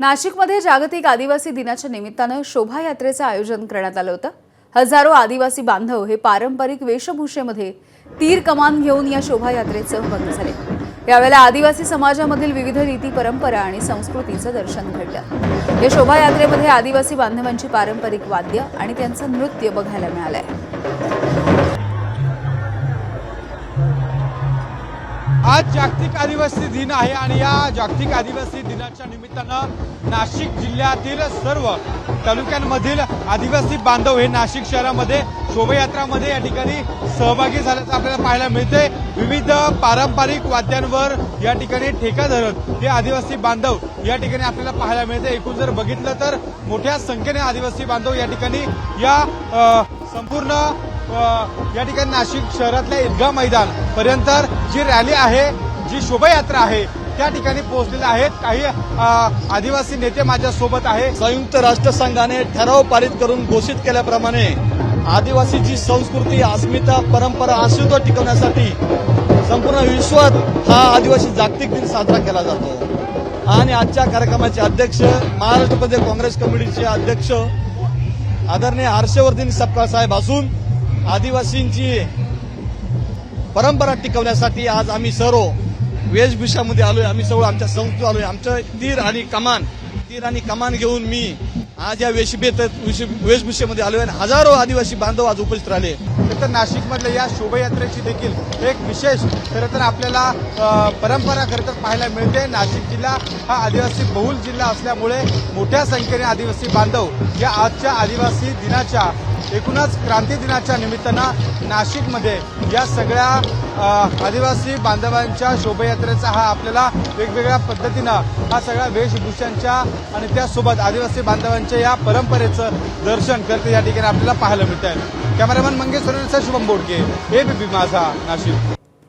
नाशिकमध्ये जागतिक आदिवासी दिनाच्या निमित्तानं शोभायात्रेचं आयोजन करण्यात आलं होतं। हजारो आदिवासी बांधव हे पारंपरिक वेशभूषेमध्ये तीर कमान घेऊन या शोभायात्रेत सहभागी झाले। यावेळेला आदिवासी समाजामधील विविध रीती परंपरा आणि संस्कृतीचं दर्शन घडलं। या शोभायात्रेमध्ये आदिवासी बांधवांची पारंपरिक वाद्य आणि त्यांचं नृत्य बघायला मिळालंय। आज जागतिक आदिवासी दिन आहे आणि या जागतिक आदिवासी दिनाच्या निमित्तानं नाशिक जिल्ह्यातील सर्व तालुक्यांमधील आदिवासी बांधव हे नाशिक शहरामध्ये शोभायात्रामध्ये या ठिकाणी सहभागी झाल्याचं आपल्याला पाहायला मिळते। विविध पारंपरिक वाद्यांवर या ठिकाणी ठेका धरत हे आदिवासी बांधव या ठिकाणी आपल्याला पाहायला मिळते। एकूण जर बघितलं तर मोठ्या संख्येने आदिवासी बांधव या ठिकाणी या संपूर्ण या ठिकाणी नाशिक शहरातल्या ईदगाह मैदान पर्यंत जी रॅली आहे, जी शोभायात्रा आहे त्या ठिकाणी पोहोचलेले आहेत। काही आदिवासी नेते माझ्या सोबत आहे। संयुक्त राष्ट्रसंघाने ठराव पारित करून घोषित केल्याप्रमाणे आदिवासीची संस्कृती, अस्मिता, परंपरा, अस्तित्व टिकवण्यासाठी संपूर्ण विश्वात हा आदिवासी जागतिक दिन साजरा केला जातो। आणि आजच्या कार्यक्रमाचे अध्यक्ष, महाराष्ट्र प्रदेश काँग्रेस कमिटीचे अध्यक्ष आदरणीय हर्षवर्धन सपकाळ साहेब असून आदिवासींची परंपरा टिकवण्यासाठी आज आम्ही सर्व वेशभूषामध्ये आलोय। आम्ही सर्व आमच्या संस्कृती आलोय। आमचं तीर आणि कमान घेऊन मी आज या वेशभूषेमध्ये आलोय आणि हजारो आदिवासी बांधव आज उपस्थित राहिले। तर नाशिकमधल्या या शोभायात्रेची देखील एक विशेष खरं तर आपल्याला परंपरा खरं तर पाहायला मिळते। नाशिक जिल्हा हा आदिवासी बहुल जिल्हा असल्यामुळे मोठ्या संख्येने आदिवासी बांधव या आजच्या आदिवासी दिनाच्या एकूणच क्रांती दिनाच्या निमित्तानं नाशिकमध्ये या सगळ्या आदिवासी बांधवांच्या शोभायात्रेचा हा आपल्याला वेगवेगळ्या पद्धतीनं हा सगळ्या वेशभूषांच्या आणि त्यासोबत आदिवासी बांधवांच्या या परंपरेचं दर्शन करते या ठिकाणी आपल्याला पाहायला मिळत आहे। कॅमेरामन मंगेश सोरेंसह शुभम बोडके, एबीपी माझा, नाशिक।